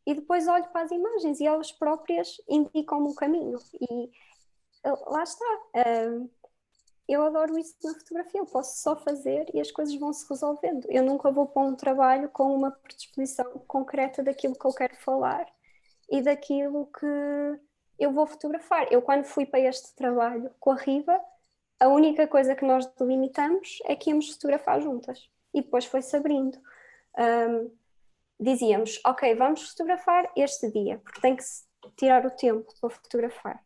Speaker 2: e depois olho para as imagens e elas próprias indicam-me o caminho. E lá está. Eu adoro isso na fotografia, eu posso só fazer e as coisas vão se resolvendo. Eu nunca vou para um trabalho com uma predisposição concreta daquilo que eu quero falar e daquilo que eu vou fotografar. Eu, quando fui para este trabalho com a Riva, a única coisa que nós delimitamos é que íamos fotografar juntas. E depois foi-se abrindo. Dizíamos, ok, vamos fotografar este dia, porque tem que se tirar o tempo para fotografar.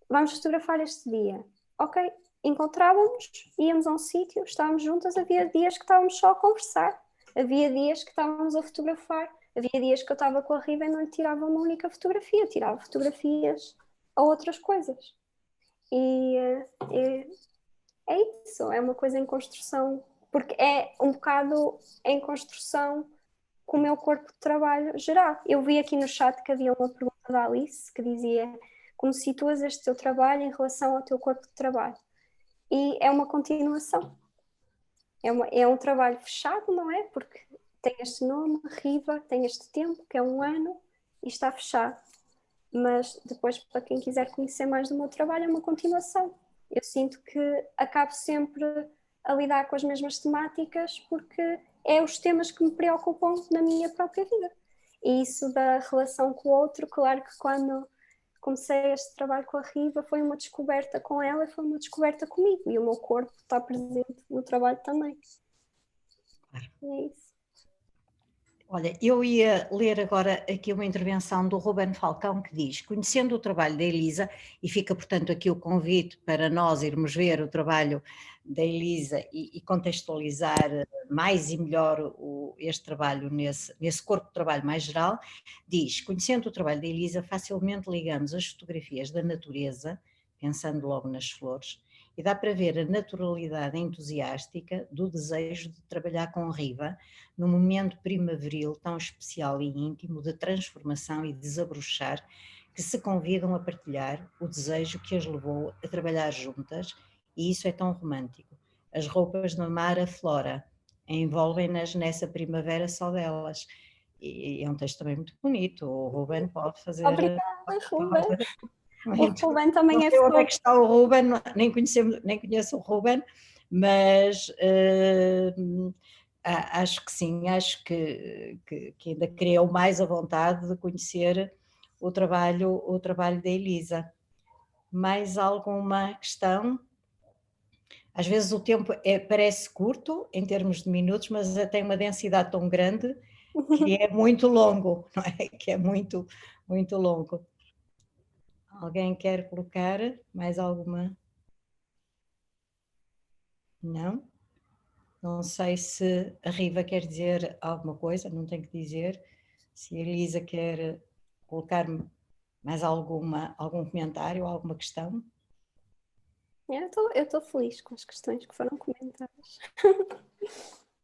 Speaker 2: Vamos fotografar este dia. Ok, encontrávamos, íamos a um sítio, estávamos juntas, havia dias que estávamos só a conversar, havia dias que estávamos a fotografar, havia dias que eu estava com a Riva e não lhe tirava uma única fotografia, tirava fotografias a outras coisas. E é isso, é uma coisa em construção, porque é um bocado em construção com o meu corpo de trabalho geral. Eu vi aqui no chat que havia uma pergunta da Alice que dizia: como situas este teu trabalho em relação ao teu corpo de trabalho? E é uma continuação. É um trabalho fechado, não é? Porque tem este nome, Riva, tem este tempo, que é 1 ano, e está fechado. Mas depois, para quem quiser conhecer mais do meu trabalho, é uma continuação. Eu sinto que acabo sempre a lidar com as mesmas temáticas porque é os temas que me preocupam na minha própria vida. E isso da relação com o outro, claro que quando comecei este trabalho com a Riva foi uma descoberta com ela e foi uma descoberta comigo. E o meu corpo está presente no trabalho também. É isso.
Speaker 1: Olha, eu ia ler agora aqui uma intervenção do Ruben Falcão que diz: conhecendo o trabalho da Elisa, e fica portanto aqui o convite para nós irmos ver o trabalho da Elisa e contextualizar mais e melhor este trabalho nesse corpo de trabalho mais geral, diz: conhecendo o trabalho da Elisa, facilmente ligamos as fotografias da natureza, pensando logo nas flores, e dá para ver a naturalidade entusiástica do desejo de trabalhar com Riva num momento primaveril tão especial e íntimo de transformação e desabrochar, que se convidam a partilhar o desejo que as levou a trabalhar juntas e isso é tão romântico. As roupas do mar aflora, envolvem-nas nessa primavera só delas. E é um texto também muito bonito, o Ruben pode fazer...
Speaker 2: Obrigada, Ruben.
Speaker 1: Muito.
Speaker 2: O Ruben também
Speaker 1: Não
Speaker 2: é
Speaker 1: sei onde é que
Speaker 2: fofo.
Speaker 1: está o Ruben, nem conheço o Ruben, mas acho que sim, acho que ainda criou mais a vontade de conhecer o trabalho da Elisa. Mais alguma questão? Às vezes o tempo parece curto em termos de minutos, mas tem uma densidade tão grande que é muito longo, não é? Que é muito, muito longo. Alguém quer colocar mais alguma? Não? Não sei se a Riva quer dizer alguma coisa, não tem que dizer. Se a Elisa quer colocar mais algum comentário, alguma questão.
Speaker 2: Eu estou feliz com as questões que foram comentadas.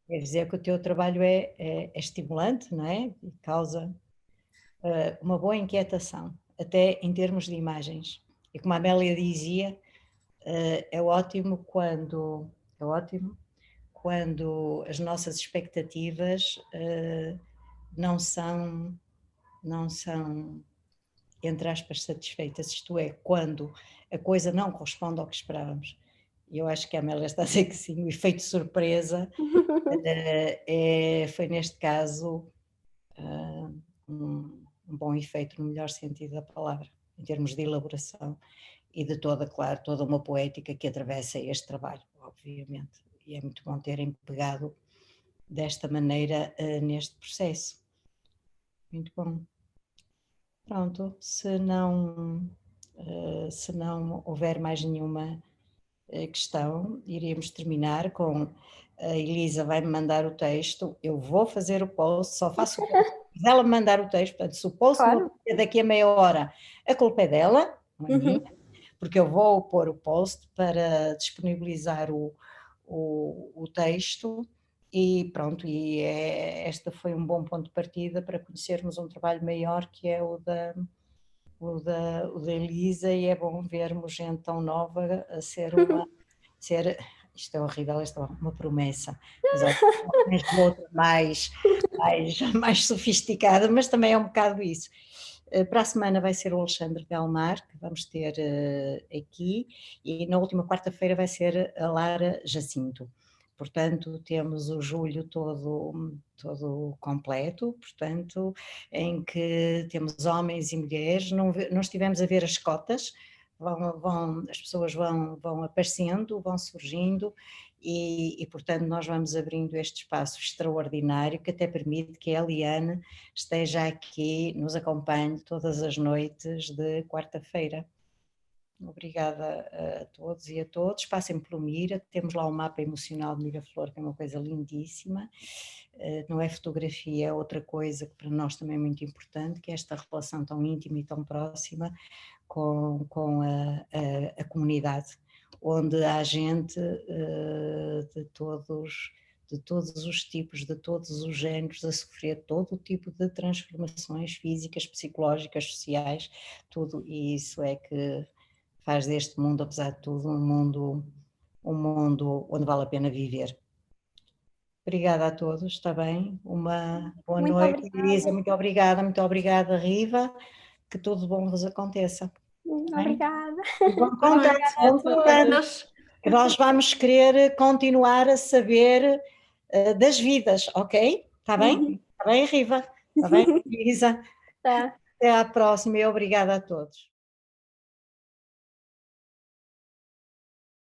Speaker 1: Quer dizer que o teu trabalho é estimulante, não é? E causa uma boa inquietação, até em termos de imagens. E como a Amélia dizia, é ótimo quando as nossas expectativas não são, entre aspas, satisfeitas, isto é, quando a coisa não corresponde ao que esperávamos. Eu acho que a Amélia está a dizer que sim, o efeito surpresa foi neste caso um bom efeito no melhor sentido da palavra, em termos de elaboração e de toda uma poética que atravessa este trabalho, obviamente. E é muito bom terem pegado desta maneira neste processo. Muito bom. Pronto, se não houver mais nenhuma questão, iríamos terminar com a Elisa vai-me mandar o texto, eu vou fazer o post, só faço o post, se ela me mandar o texto, portanto, se o post não é daqui a meia hora, a culpa é dela, não é minha, porque eu vou pôr o post para disponibilizar o texto e pronto, esta foi um bom ponto de partida para conhecermos um trabalho maior que é o da Elisa, e é bom vermos gente tão nova a isto é horrível, esta é uma promessa, mas outra mais sofisticada, mas também é um bocado isso. Para a semana vai ser o Alexandre Belmar, que vamos ter aqui, e na última quarta-feira vai ser a Lara Jacinto. Portanto, temos o julho todo completo, portanto, em que temos homens e mulheres, não estivemos a ver as cotas, as pessoas vão aparecendo, vão surgindo e, portanto, nós vamos abrindo este espaço extraordinário que até permite que a Eliane esteja aqui, nos acompanhe todas as noites de quarta-feira. Obrigada a todos e a todos, passem pelo Mira, temos lá o mapa emocional de Miraflor, que é uma coisa lindíssima, não é fotografia, é outra coisa que para nós também é muito importante, que é esta relação tão íntima e tão próxima com a comunidade, onde há gente de todos os tipos, de todos os géneros, a sofrer todo o tipo de transformações físicas, psicológicas, sociais, tudo, e isso é que faz deste mundo, apesar de tudo, um mundo onde vale a pena viver. Obrigada a todos, está bem? Uma boa noite, Elisa, muito obrigada, Riva, que tudo bom vos aconteça.
Speaker 2: Obrigada.
Speaker 1: Bom contato, que nós vamos querer continuar a saber das vidas, ok? Está bem? Está bem, Riva? Está bem, Elisa?
Speaker 2: Tá.
Speaker 1: Até à próxima e obrigada a todos.